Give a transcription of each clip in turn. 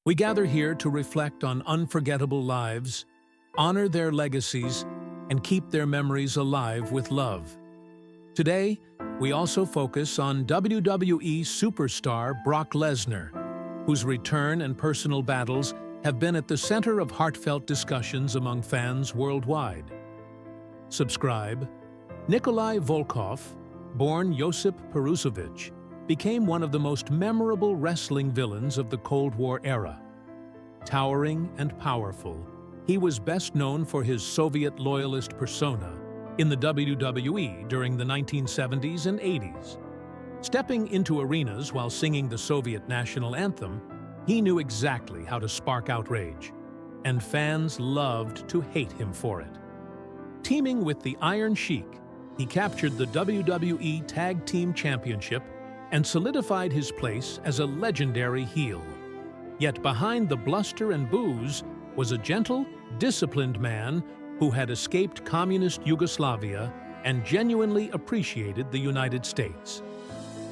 We gather here to reflect on unforgettable lives, honor their legacies, and keep their memories alive with love. Today, we also focus on WWE superstar Brock Lesnar, whose return and personal battles have been at the center of heartfelt discussions among fans worldwide. Subscribe. Nikolai Volkov, born Josip Perusovich, became one of the most memorable wrestling villains of the Cold War era. Towering and powerful, he was best known for his Soviet loyalist persona in the WWE during the 1970s and 80s. Stepping into arenas while singing the Soviet national anthem, he knew exactly how to spark outrage, and fans loved to hate him for it. Teaming with the Iron Sheik, he captured the WWE Tag Team Championship and solidified his place as a legendary heel. Yet behind the bluster and booze was a gentle, disciplined man who had escaped communist Yugoslavia and genuinely appreciated the United States.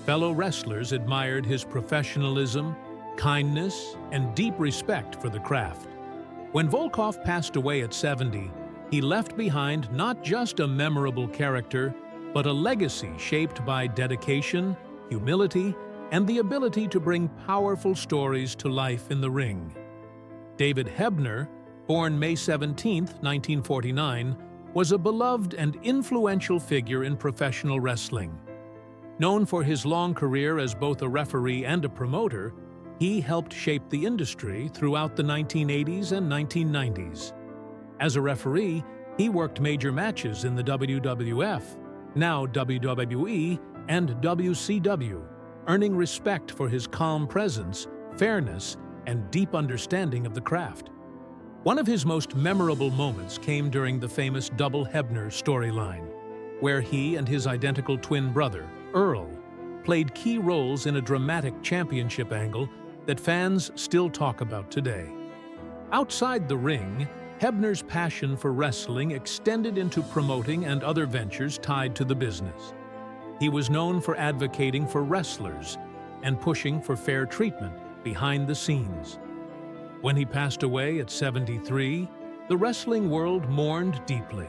Fellow wrestlers admired his professionalism, kindness, and deep respect for the craft. When Volkov passed away at 70, he left behind not just a memorable character, but a legacy shaped by dedication, humility, and the ability to bring powerful stories to life in the ring. David Hebner, born May 17, 1949, was a beloved and influential figure in professional wrestling. Known for his long career as both a referee and a promoter, he helped shape the industry throughout the 1980s and 1990s. As a referee, he worked major matches in the WWF, now WWE, and WCW, earning respect for his calm presence, fairness, and deep understanding of the craft. One of his most memorable moments came during the famous Double Hebner storyline, where he and his identical twin brother, Earl, played key roles in a dramatic championship angle that fans still talk about today. Outside the ring, Hebner's passion for wrestling extended into promoting and other ventures tied to the business. He was known for advocating for wrestlers and pushing for fair treatment behind the scenes. When he passed away at 73, the wrestling world mourned deeply.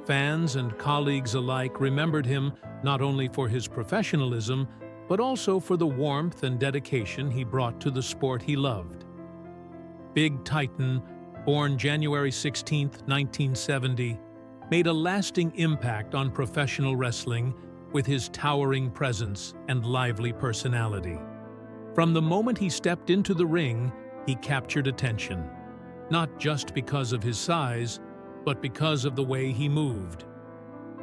Fans and colleagues alike remembered him not only for his professionalism, but also for the warmth and dedication he brought to the sport he loved. Big Titan, born January 16, 1970, made a lasting impact on professional wrestling with his towering presence and lively personality. From the moment he stepped into the ring, he captured attention, not just because of his size, but because of the way he moved.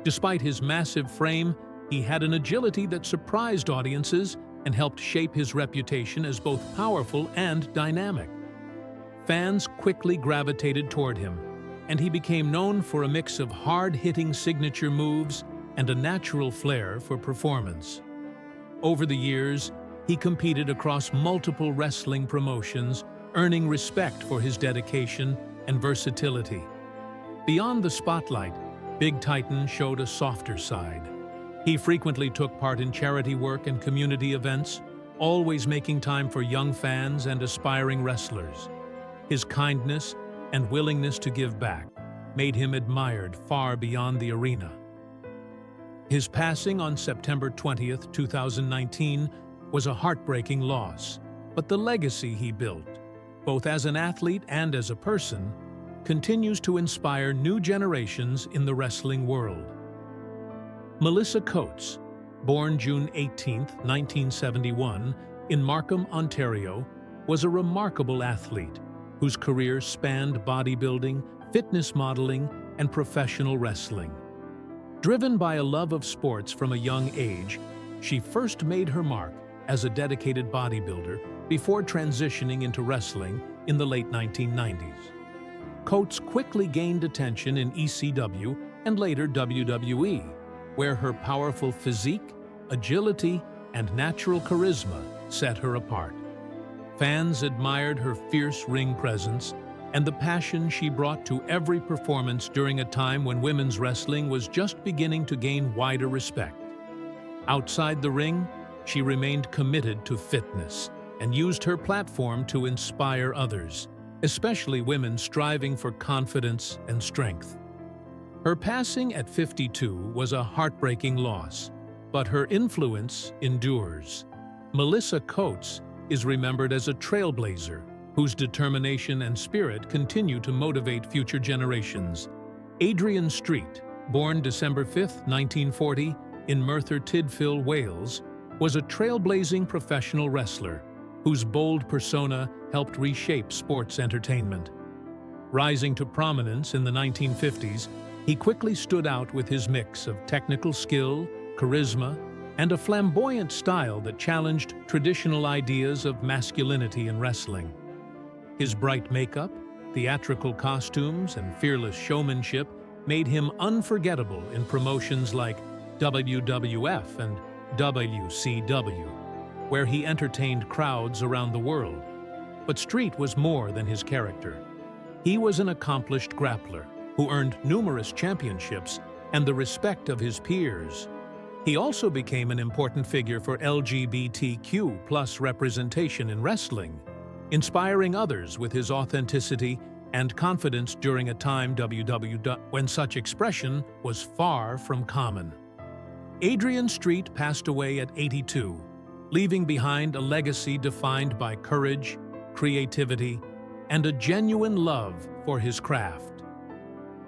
Despite his massive frame, he had an agility that surprised audiences and helped shape his reputation as both powerful and dynamic. Fans quickly gravitated toward him, and he became known for a mix of hard-hitting signature moves and a natural flair for performance. Over the years, he competed across multiple wrestling promotions, earning respect for his dedication and versatility. Beyond the spotlight, Big Titan showed a softer side. He frequently took part in charity work and community events, always making time for young fans and aspiring wrestlers. His kindness and willingness to give back made him admired far beyond the arena. His passing on September 20, 2019, was a heartbreaking loss, but the legacy he built, both as an athlete and as a person, continues to inspire new generations in the wrestling world. Melissa Coates, born June 18, 1971, in Markham, Ontario, was a remarkable athlete whose career spanned bodybuilding, fitness modeling, and professional wrestling. Driven by a love of sports from a young age, she first made her mark as a dedicated bodybuilder before transitioning into wrestling in the late 1990s. Coates quickly gained attention in ECW and later WWE, where her powerful physique, agility, and natural charisma set her apart. Fans admired her fierce ring presence and the passion she brought to every performance during a time when women's wrestling was just beginning to gain wider respect. Outside the ring, she remained committed to fitness, and used her platform to inspire others, especially women striving for confidence and strength. Her passing at 52 was a heartbreaking loss, but her influence endures. Melissa Coates is remembered as a trailblazer whose determination and spirit continue to motivate future generations. Adrian Street, born December 5, 1940, in Merthyr Tydfil, Wales, was a trailblazing professional wrestler whose bold persona helped reshape sports entertainment. Rising to prominence in the 1950s, he quickly stood out with his mix of technical skill, charisma, and a flamboyant style that challenged traditional ideas of masculinity in wrestling. His bright makeup, theatrical costumes, and fearless showmanship made him unforgettable in promotions like WWF and WCW, where he entertained crowds around the world. But Street was more than his character. He was an accomplished grappler who earned numerous championships and the respect of his peers. He also became an important figure for LGBTQ+ representation in wrestling, inspiring others with his authenticity and confidence during a time when such expression was far from common. Adrian Street passed away at 82, leaving behind a legacy defined by courage, creativity, and a genuine love for his craft.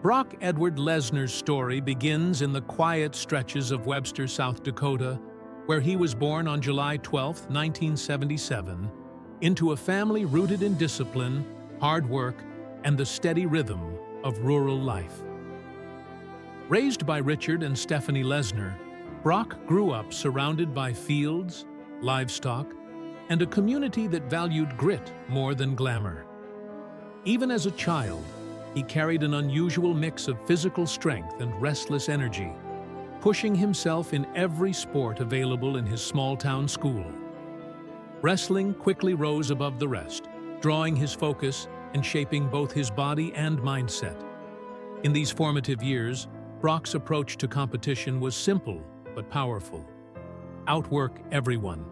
Brock Edward Lesnar's story begins in the quiet stretches of Webster, South Dakota, where he was born on July 12, 1977, into a family rooted in discipline, hard work, and the steady rhythm of rural life. Raised by Richard and Stephanie Lesnar, Brock grew up surrounded by fields, livestock, and a community that valued grit more than glamour. Even as a child, he carried an unusual mix of physical strength and restless energy, pushing himself in every sport available in his small-town school. Wrestling quickly rose above the rest, drawing his focus and shaping both his body and mindset. In these formative years, Brock's approach to competition was simple but powerful. Outwork everyone,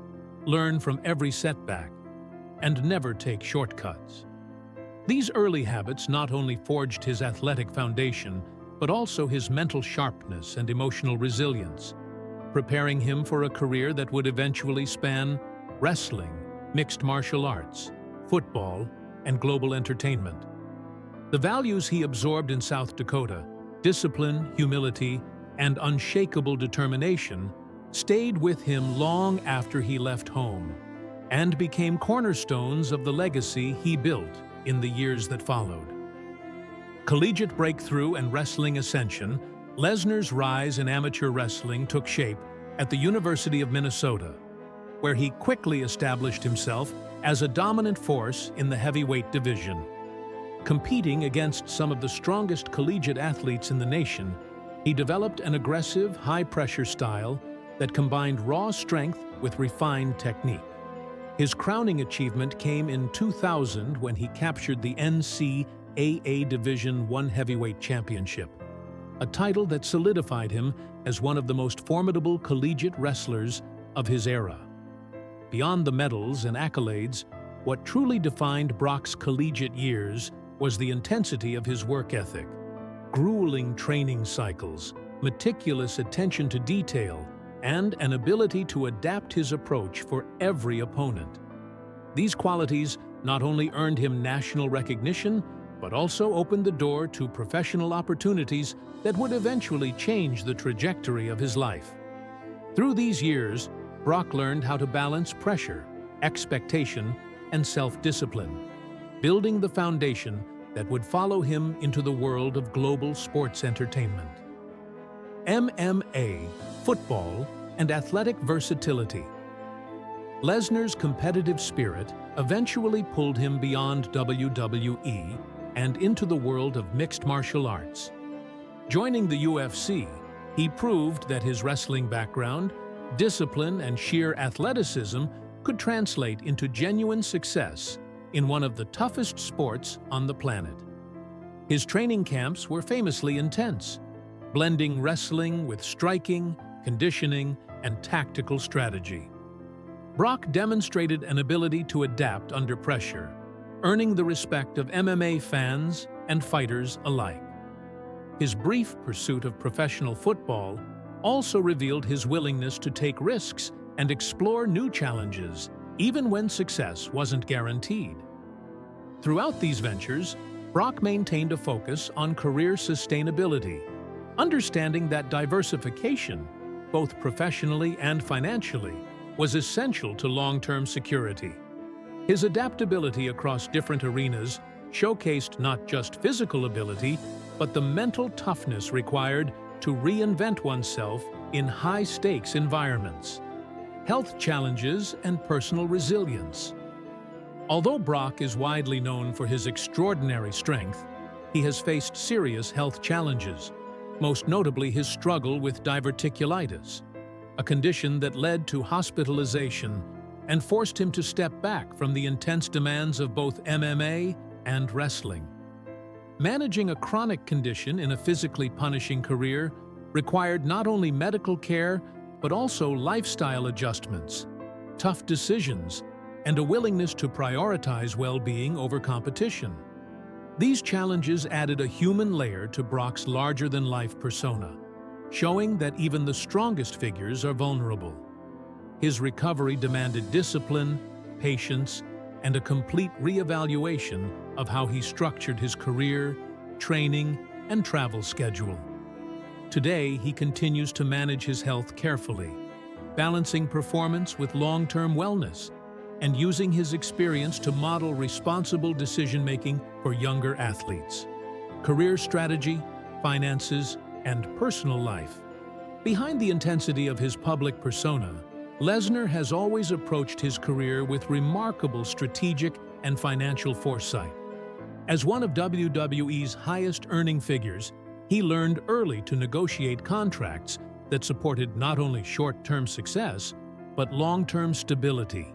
learn from every setback, and never take shortcuts. These early habits not only forged his athletic foundation, but also his mental sharpness and emotional resilience, preparing him for a career that would eventually span wrestling, mixed martial arts, football, and global entertainment. The values he absorbed in South Dakota, discipline, humility, and unshakable determination, stayed with him long after he left home and became cornerstones of the legacy he built in the years that followed. Collegiate breakthrough and wrestling ascension, Lesnar's rise in amateur wrestling took shape at the University of Minnesota, where he quickly established himself as a dominant force in the heavyweight division. Competing against some of the strongest collegiate athletes in the nation, he developed an aggressive, high-pressure style that combined raw strength with refined technique. His crowning achievement came in 2000 when he captured the NCAA Division I Heavyweight Championship, a title that solidified him as one of the most formidable collegiate wrestlers of his era. Beyond the medals and accolades, what truly defined Brock's collegiate years was the intensity of his work ethic. Grueling training cycles, meticulous attention to detail, and an ability to adapt his approach for every opponent. These qualities not only earned him national recognition, but also opened the door to professional opportunities that would eventually change the trajectory of his life. Through these years, Brock learned how to balance pressure, expectation, and self-discipline, building the foundation that would follow him into the world of global sports entertainment. MMA, football, and athletic versatility. Lesnar's competitive spirit eventually pulled him beyond WWE and into the world of mixed martial arts. Joining the UFC, he proved that his wrestling background, discipline, and sheer athleticism could translate into genuine success in one of the toughest sports on the planet. His training camps were famously intense, blending wrestling with striking, conditioning, and tactical strategy. Brock demonstrated an ability to adapt under pressure, earning the respect of MMA fans and fighters alike. His brief pursuit of professional football also revealed his willingness to take risks and explore new challenges, even when success wasn't guaranteed. Throughout these ventures, Brock maintained a focus on career sustainability, understanding that diversification, both professionally and financially, was essential to long-term security. His adaptability across different arenas showcased not just physical ability, but the mental toughness required to reinvent oneself in high-stakes environments, health challenges, and personal resilience. Although Brock is widely known for his extraordinary strength, he has faced serious health challenges, most notably his struggle with diverticulitis, a condition that led to hospitalization and forced him to step back from the intense demands of both MMA and wrestling. Managing a chronic condition in a physically punishing career required not only medical care, but also lifestyle adjustments, tough decisions, and a willingness to prioritize well-being over competition. These challenges added a human layer to Brock's larger-than-life persona, showing that even the strongest figures are vulnerable. His recovery demanded discipline, patience, and a complete re-evaluation of how he structured his career, training, and travel schedule. Today, he continues to manage his health carefully, balancing performance with long-term wellness, and using his experience to model responsible decision-making for younger athletes. Career strategy, finances, and personal life. Behind the intensity of his public persona, Lesnar has always approached his career with remarkable strategic and financial foresight. As one of WWE's highest-earning figures, he learned early to negotiate contracts that supported not only short-term success, but long-term stability.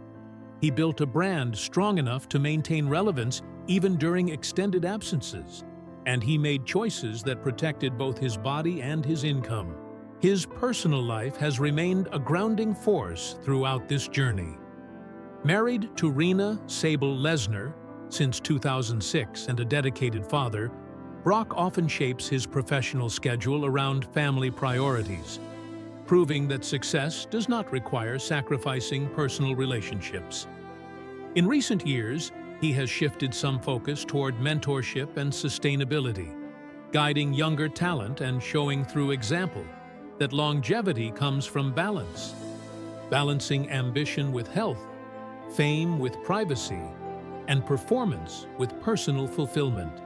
He built a brand strong enough to maintain relevance even during extended absences, and he made choices that protected both his body and his income. His personal life has remained a grounding force throughout this journey. Married to Rena Sable Lesnar since 2006 and a dedicated father, Brock often shapes his professional schedule around family priorities, proving that success does not require sacrificing personal relationships. In recent years, he has shifted some focus toward mentorship and sustainability, guiding younger talent and showing through example that longevity comes from balance, balancing ambition with health, fame with privacy, and performance with personal fulfillment.